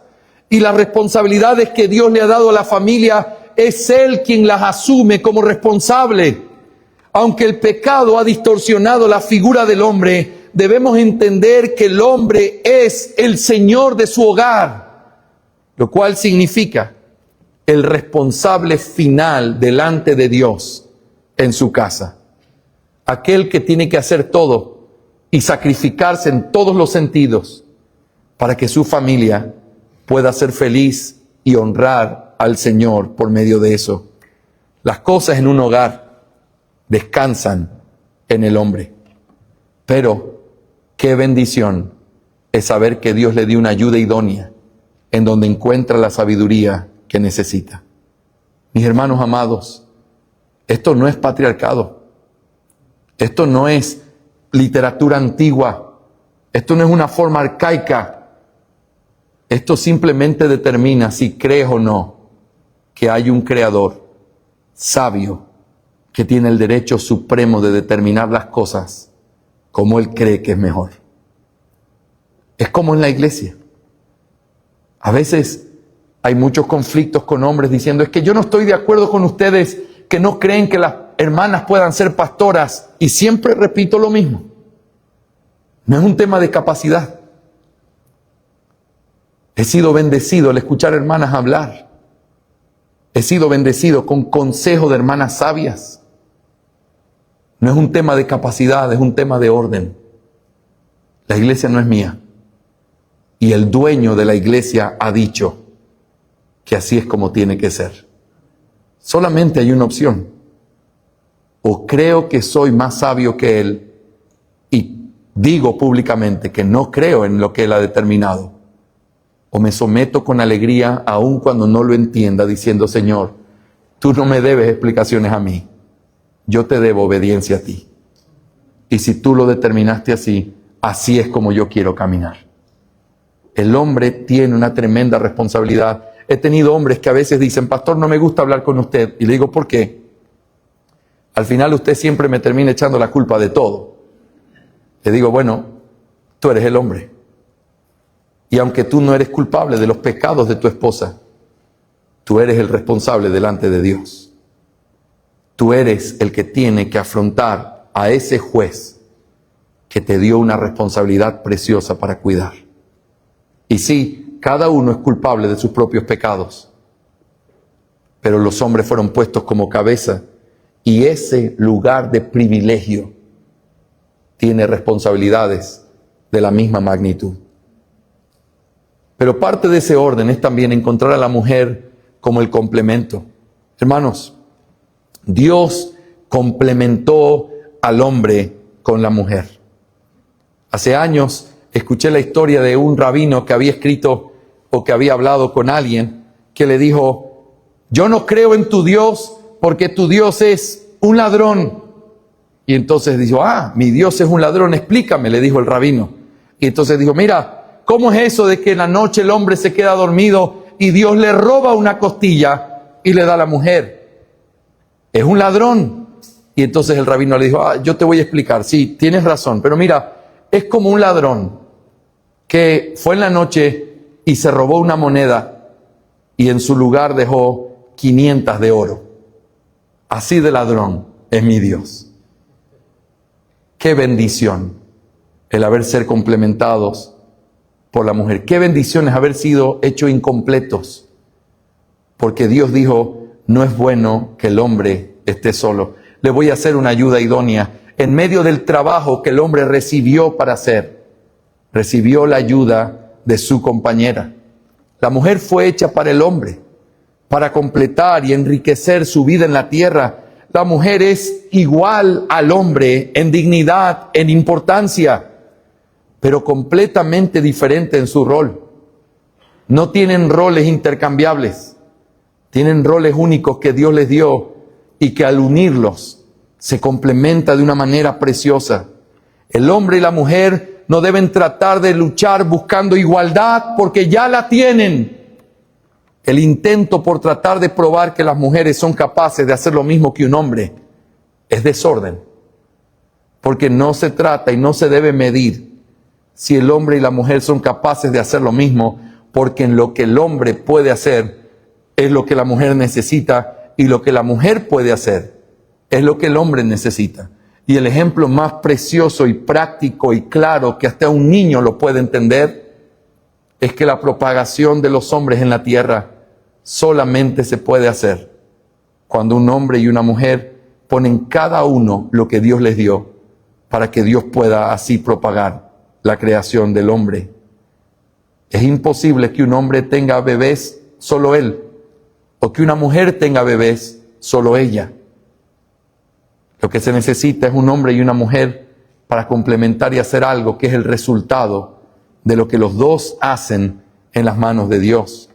Y las responsabilidades que Dios le ha dado a la familia, es Él quien las asume como responsable. Aunque el pecado ha distorsionado la figura del hombre, debemos entender que el hombre es el Señor de su hogar, lo cual significa el responsable final delante de Dios en su casa. Aquel que tiene que hacer todo y sacrificarse en todos los sentidos para que su familia pueda ser feliz y honrar al Señor por medio de eso. Las cosas en un hogar descansan en el hombre. Pero qué bendición es saber que Dios le dio una ayuda idónea en donde encuentra la sabiduría que necesita. Mis hermanos amados, esto no es patriarcado. Esto no es literatura antigua. Esto no es una forma arcaica. Esto simplemente determina si crees o no que hay un creador sabio que tiene el derecho supremo de determinar las cosas como Él cree que es mejor. Es como en la iglesia. A veces hay muchos conflictos con hombres diciendo, es que yo no estoy de acuerdo con ustedes que no creen que las hermanas puedan ser pastoras. Y siempre repito lo mismo. No es un tema de capacidad. He sido bendecido al escuchar hermanas hablar. He sido bendecido con consejo de hermanas sabias. No es un tema de capacidad, es un tema de orden. La iglesia no es mía. Y el dueño de la iglesia ha dicho que así es como tiene que ser. Solamente hay una opción. O creo que soy más sabio que Él y digo públicamente que no creo en lo que Él ha determinado. O me someto con alegría aun cuando no lo entienda, diciendo, Señor, tú no me debes explicaciones a mí. Yo te debo obediencia a ti. Y si tú lo determinaste así, así es como yo quiero caminar. El hombre tiene una tremenda responsabilidad. He tenido hombres que a veces dicen, pastor, no me gusta hablar con usted. Y le digo, ¿por qué? Al final usted siempre me termina echando la culpa de todo. Le digo, bueno, tú eres el hombre. Y aunque tú no eres culpable de los pecados de tu esposa, tú eres el responsable delante de Dios. Tú eres el que tiene que afrontar a ese juez que te dio una responsabilidad preciosa para cuidar. Y sí, cada uno es culpable de sus propios pecados, pero los hombres fueron puestos como cabeza y ese lugar de privilegio tiene responsabilidades de la misma magnitud. Pero parte de ese orden es también encontrar a la mujer como el complemento. Hermanos, Dios complementó al hombre con la mujer. Hace años escuché la historia de un rabino que había escrito o que había hablado con alguien que le dijo, yo no creo en tu Dios porque tu Dios es un ladrón. Y entonces dijo, mi Dios es un ladrón, explícame, le dijo el rabino. Y entonces dijo, mira, ¿cómo es eso de que en la noche el hombre se queda dormido y Dios le roba una costilla y le da a la mujer? es un ladrón. Y entonces el rabino le dijo, yo te voy a explicar, sí, tienes razón, pero mira, es como un ladrón que fue en la noche y se robó una moneda y en su lugar dejó 500 de oro. Así de ladrón es mi Dios. Qué bendición el haber ser complementados por la mujer. Qué bendición es haber sido hechos incompletos. Porque Dios dijo, no es bueno que el hombre esté solo. Le voy a hacer una ayuda idónea. En medio del trabajo que el hombre recibió para hacer, recibió la ayuda de su compañera. La mujer fue hecha para el hombre, para completar y enriquecer su vida en la tierra. La mujer es igual al hombre en dignidad, en importancia, pero completamente diferente en su rol. No tienen roles intercambiables, tienen roles únicos que Dios les dio y que al unirlos se complementa de una manera preciosa. El hombre y la mujer no deben tratar de luchar buscando igualdad porque ya la tienen. El intento por tratar de probar que las mujeres son capaces de hacer lo mismo que un hombre es desorden. Porque no se trata y no se debe medir si el hombre y la mujer son capaces de hacer lo mismo, porque en lo que el hombre puede hacer es lo que la mujer necesita y lo que la mujer puede hacer es lo que el hombre necesita. Y el ejemplo más precioso y práctico y claro que hasta un niño lo puede entender es que la propagación de los hombres en la tierra solamente se puede hacer cuando un hombre y una mujer ponen cada uno lo que Dios les dio para que Dios pueda así propagar la creación del hombre. Es imposible que un hombre tenga bebés solo él o que una mujer tenga bebés solo ella. Lo que se necesita es un hombre y una mujer para complementar y hacer algo que es el resultado de lo que los dos hacen en las manos de Dios.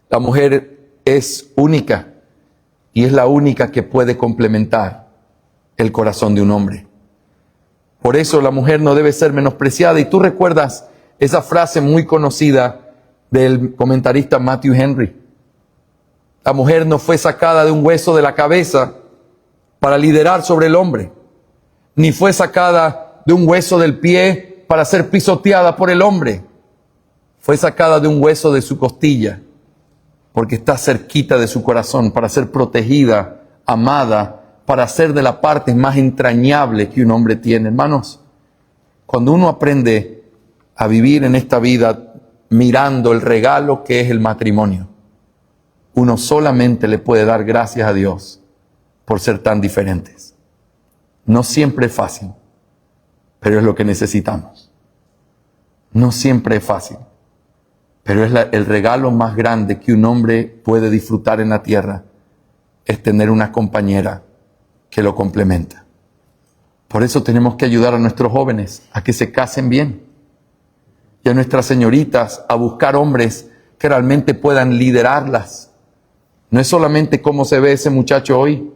La mujer es única y es la única que puede complementar el corazón de un hombre. Por eso la mujer no debe ser menospreciada. Y tú recuerdas esa frase muy conocida del comentarista Matthew Henry. La mujer no fue sacada de un hueso de la cabeza para liderar sobre el hombre, ni fue sacada de un hueso del pie para ser pisoteada por el hombre. Fue sacada de un hueso de su costilla, porque está cerquita de su corazón, para ser protegida, amada, para ser de la parte más entrañable que un hombre tiene. Hermanos, cuando uno aprende a vivir en esta vida mirando el regalo que es el matrimonio, uno solamente le puede dar gracias a Dios por ser tan diferentes. No siempre es fácil, pero es lo que necesitamos. No siempre es fácil, pero es el regalo más grande que un hombre puede disfrutar en la tierra, es tener una compañera que lo complementa. Por eso tenemos que ayudar a nuestros jóvenes a que se casen bien y a nuestras señoritas a buscar hombres que realmente puedan liderarlas. No es solamente cómo se ve ese muchacho hoy,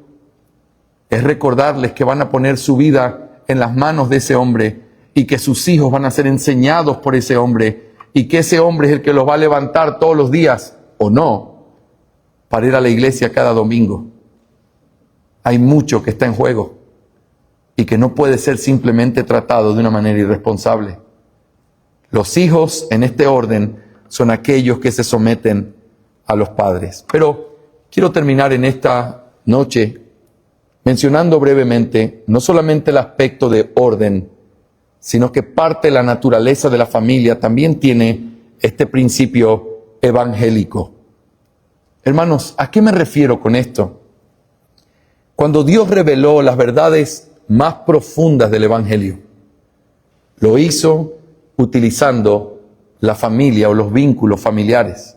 es recordarles que van a poner su vida en las manos de ese hombre y que sus hijos van a ser enseñados por ese hombre y que ese hombre es el que los va a levantar todos los días, o no, para ir a la iglesia cada domingo. Hay mucho que está en juego y que no puede ser simplemente tratado de una manera irresponsable. Los hijos en este orden son aquellos que se someten a los padres. Pero quiero terminar en esta noche mencionando brevemente no solamente el aspecto de orden, sino que parte de la naturaleza de la familia también tiene este principio evangélico. Hermanos, ¿a qué me refiero con esto? Cuando Dios reveló las verdades más profundas del Evangelio, lo hizo utilizando la familia o los vínculos familiares.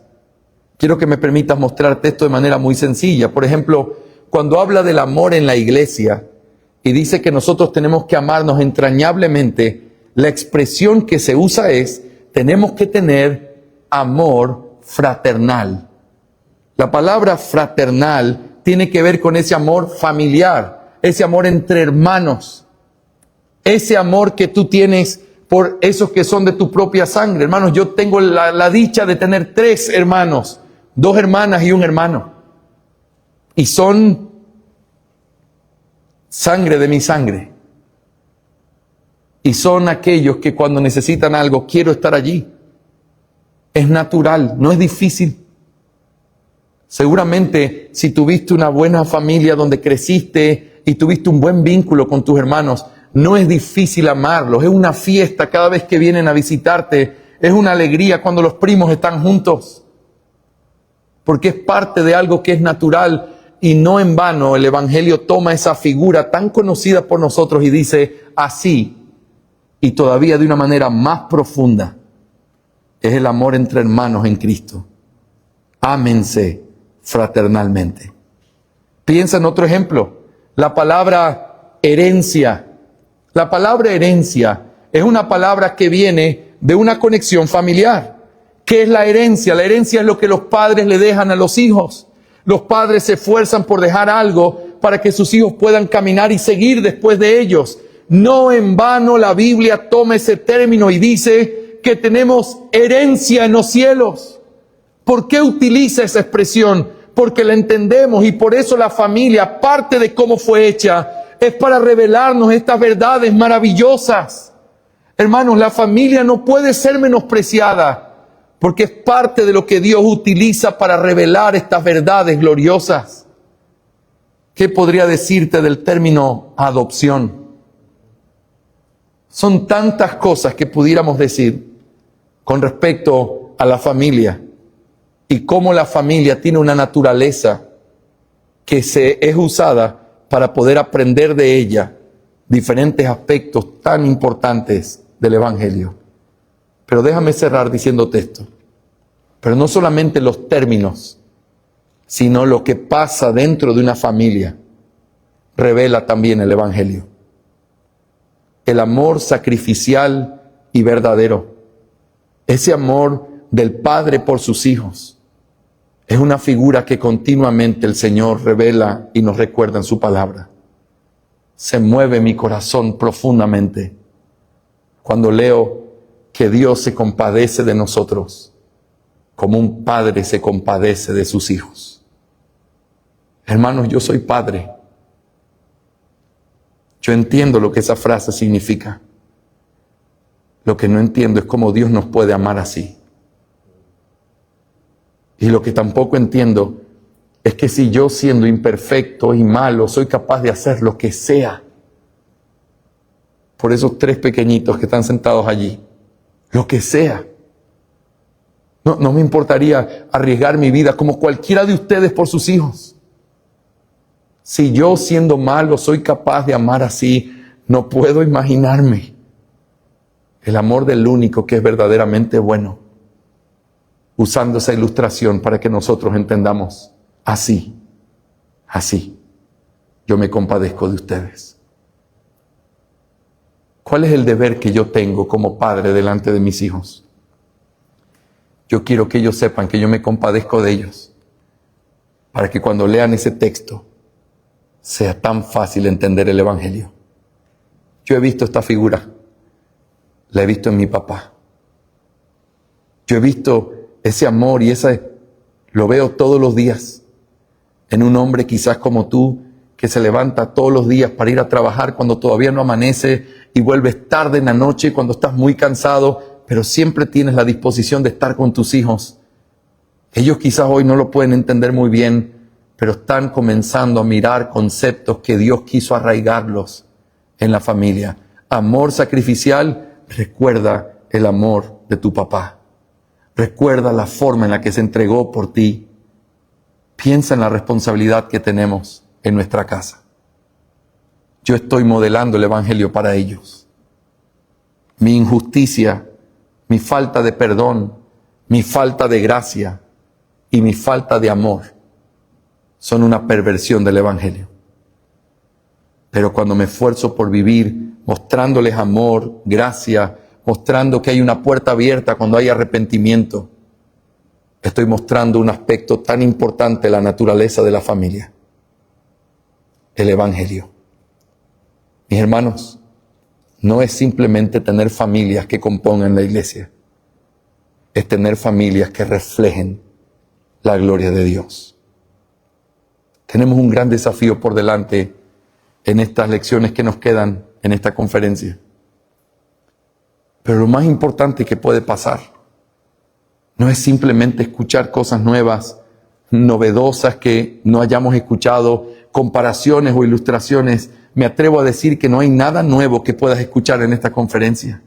Quiero que me permitas mostrarte esto de manera muy sencilla. Por ejemplo, cuando habla del amor en la iglesia y dice que nosotros tenemos que amarnos entrañablemente, la expresión que se usa es, tenemos que tener amor fraternal. La palabra fraternal tiene que ver con ese amor familiar, ese amor entre hermanos, ese amor que tú tienes por esos que son de tu propia sangre. Hermanos, yo tengo la dicha de tener 3 hermanos, 2 hermanas y un hermano. Y son sangre de mi sangre. Y son aquellos que cuando necesitan algo, quiero estar allí. Es natural, no es difícil. Seguramente si tuviste una buena familia donde creciste y tuviste un buen vínculo con tus hermanos, no es difícil amarlos. Es una fiesta cada vez que vienen a visitarte. Es una alegría cuando los primos están juntos. Porque es parte de algo que es natural. Y no en vano el Evangelio toma esa figura tan conocida por nosotros y dice así, y todavía de una manera más profunda, es el amor entre hermanos en Cristo. Ámense fraternalmente. Piensa en otro ejemplo, la palabra herencia. La palabra herencia es una palabra que viene de una conexión familiar. ¿Qué es la herencia? La herencia es lo que los padres le dejan a los hijos. Los padres se esfuerzan por dejar algo para que sus hijos puedan caminar y seguir después de ellos. No en vano la Biblia toma ese término y dice que tenemos herencia en los cielos. ¿Por qué utiliza esa expresión? Porque la entendemos y por eso la familia, parte de cómo fue hecha, es para revelarnos estas verdades maravillosas. Hermanos, la familia no puede ser menospreciada porque es parte de lo que Dios utiliza para revelar estas verdades gloriosas. ¿Qué podría decirte del término adopción? Son tantas cosas que pudiéramos decir con respecto a la familia y cómo la familia tiene una naturaleza que es usada para poder aprender de ella diferentes aspectos tan importantes del Evangelio. Pero déjame cerrar diciéndote esto. Pero no solamente los términos, sino lo que pasa dentro de una familia revela también el Evangelio. El amor sacrificial y verdadero. Ese amor del Padre por sus hijos. Es una figura que continuamente el Señor revela y nos recuerda en su palabra. Se mueve mi corazón profundamente cuando leo que Dios se compadece de nosotros como un padre se compadece de sus hijos. Hermanos, yo soy padre. Yo entiendo lo que esa frase significa. Lo que no entiendo es cómo Dios nos puede amar así. Y lo que tampoco entiendo es que si yo, siendo imperfecto y malo, soy capaz de hacer lo que sea por esos 3 pequeñitos que están sentados allí, lo que sea. No me importaría arriesgar mi vida como cualquiera de ustedes por sus hijos. Si yo, siendo malo, soy capaz de amar así, no puedo imaginarme el amor del único que es verdaderamente bueno, usando esa ilustración para que nosotros entendamos así, yo me compadezco de ustedes. ¿Cuál es el deber que yo tengo como padre delante de mis hijos? Yo quiero que ellos sepan que yo me compadezco de ellos, para que cuando lean ese texto sea tan fácil entender el Evangelio. Yo he visto esta figura, la he visto en mi papá. Yo he visto ese amor y lo veo todos los días en un hombre quizás como tú, que se levanta todos los días para ir a trabajar cuando todavía no amanece y vuelves tarde en la noche cuando estás muy cansado, pero siempre tienes la disposición de estar con tus hijos. Ellos quizás hoy no lo pueden entender muy bien, pero están comenzando a mirar conceptos que Dios quiso arraigarlos en la familia. Amor sacrificial, recuerda el amor de tu papá. Recuerda la forma en la que se entregó por ti. Piensa en la responsabilidad que tenemos en nuestra casa. Yo estoy modelando el Evangelio para ellos. Mi injusticia, mi falta de perdón, mi falta de gracia y mi falta de amor son una perversión del Evangelio. Pero cuando me esfuerzo por vivir mostrándoles amor, gracia, mostrando que hay una puerta abierta cuando hay arrepentimiento, estoy mostrando un aspecto tan importante de la naturaleza de la familia, el Evangelio. Mis hermanos, no es simplemente tener familias que compongan la iglesia, es tener familias que reflejen la gloria de Dios. Tenemos un gran desafío por delante en estas lecciones que nos quedan en esta conferencia. Pero lo más importante que puede pasar no es simplemente escuchar cosas nuevas, novedosas que no hayamos escuchado, comparaciones o ilustraciones. Me atrevo a decir que no hay nada nuevo que puedas escuchar en esta conferencia.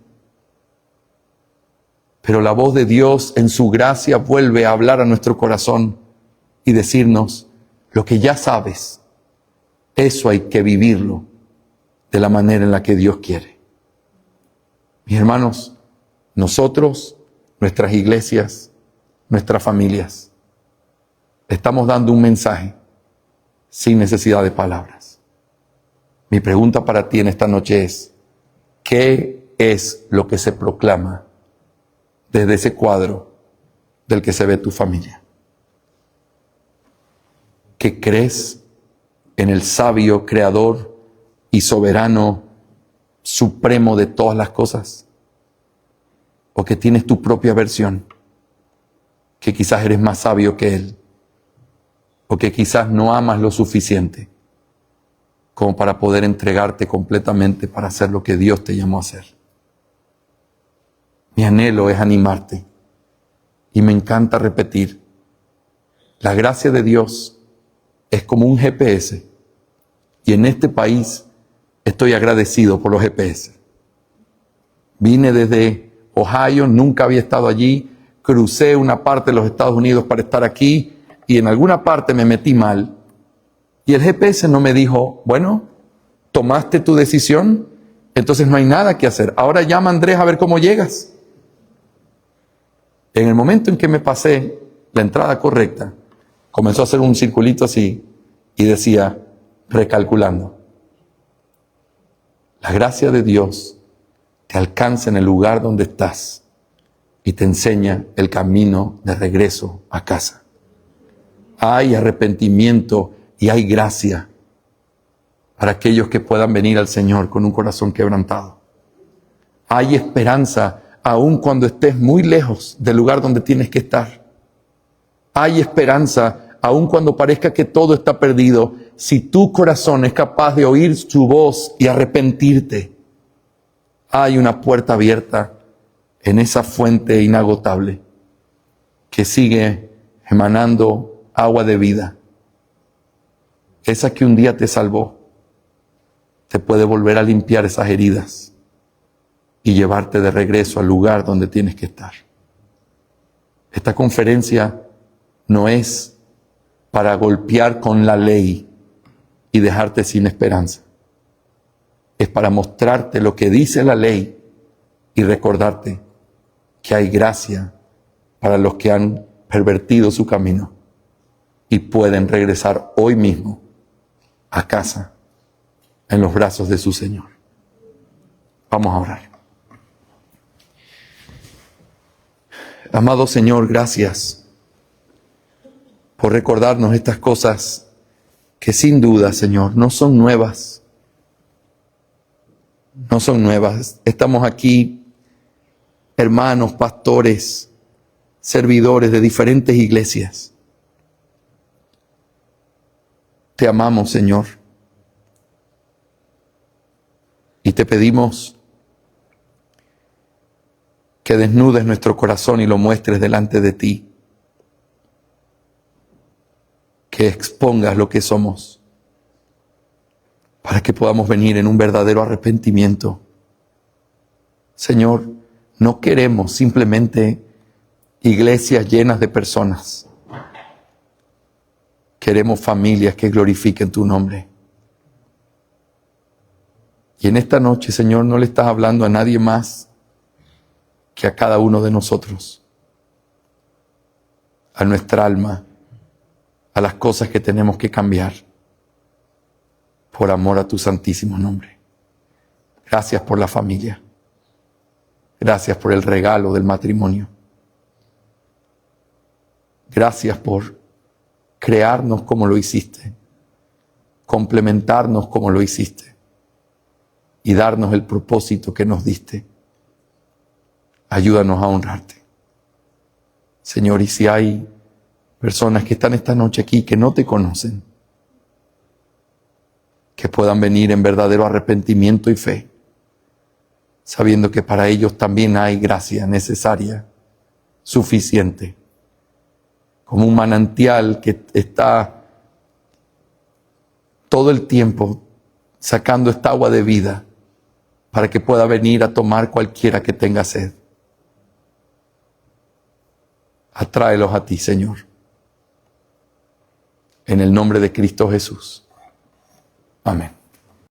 Pero la voz de Dios en su gracia vuelve a hablar a nuestro corazón y decirnos, lo que ya sabes, eso hay que vivirlo de la manera en la que Dios quiere. Mis hermanos, nosotros, nuestras iglesias, nuestras familias, estamos dando un mensaje sin necesidad de palabras. Mi pregunta para ti en esta noche es, ¿qué es lo que se proclama desde ese cuadro del que se ve tu familia? ¿Que crees en el sabio, creador y soberano, supremo de todas las cosas? ¿O que tienes tu propia versión, que quizás eres más sabio que Él? ¿O que quizás no amas lo suficiente como para poder entregarte completamente para hacer lo que Dios te llamó a hacer? Mi anhelo es animarte y me encanta repetir, la gracia de Dios es como un GPS y en este país estoy agradecido por los GPS. Vine desde Ohio, nunca había estado allí, crucé una parte de los Estados Unidos para estar aquí y en alguna parte me metí mal y el GPS no me dijo, bueno, tomaste tu decisión, entonces no hay nada que hacer, ahora llama a Andrés a ver cómo llegas. En el momento en que me pasé la entrada correcta, comenzó a hacer un circulito así y decía, recalculando. La gracia de Dios te alcanza en el lugar donde estás y te enseña el camino de regreso a casa. Hay arrepentimiento y hay gracia para aquellos que puedan venir al Señor con un corazón quebrantado. Hay esperanza aun cuando estés muy lejos del lugar donde tienes que estar. Hay esperanza aun cuando parezca que todo está perdido. Si tu corazón es capaz de oír su voz y arrepentirte, hay una puerta abierta en esa fuente inagotable que sigue emanando agua de vida. Esa que un día te salvó, te puede volver a limpiar esas heridas y llevarte de regreso al lugar donde tienes que estar. Esta conferencia no es para golpear con la ley y dejarte sin esperanza. Es para mostrarte lo que dice la ley y recordarte que hay gracia para los que han pervertido su camino y pueden regresar hoy mismo a casa en los brazos de su Señor. Vamos a orar. Amado Señor, gracias por recordarnos estas cosas que sin duda, Señor, no son nuevas. No son nuevas. Estamos aquí, hermanos, pastores, servidores de diferentes iglesias. Te amamos, Señor. Y te pedimos que desnudes nuestro corazón y lo muestres delante de ti. Que expongas lo que somos para que podamos venir en un verdadero arrepentimiento. Señor, no queremos simplemente iglesias llenas de personas. Queremos familias que glorifiquen tu nombre. Y en esta noche, Señor, no le estás hablando a nadie más que a cada uno de nosotros, a nuestra alma, a las cosas que tenemos que cambiar por amor a tu santísimo nombre. Gracias por la familia. Gracias por el regalo del matrimonio. Gracias por crearnos como lo hiciste, complementarnos como lo hiciste y darnos el propósito que nos diste. Ayúdanos a honrarte. Señor, y si hay personas que están esta noche aquí que no te conocen, que puedan venir en verdadero arrepentimiento y fe, sabiendo que para ellos también hay gracia necesaria, suficiente, como un manantial que está todo el tiempo sacando esta agua de vida para que pueda venir a tomar cualquiera que tenga sed. Atráelos a ti, Señor. En el nombre de Cristo Jesús. Amén.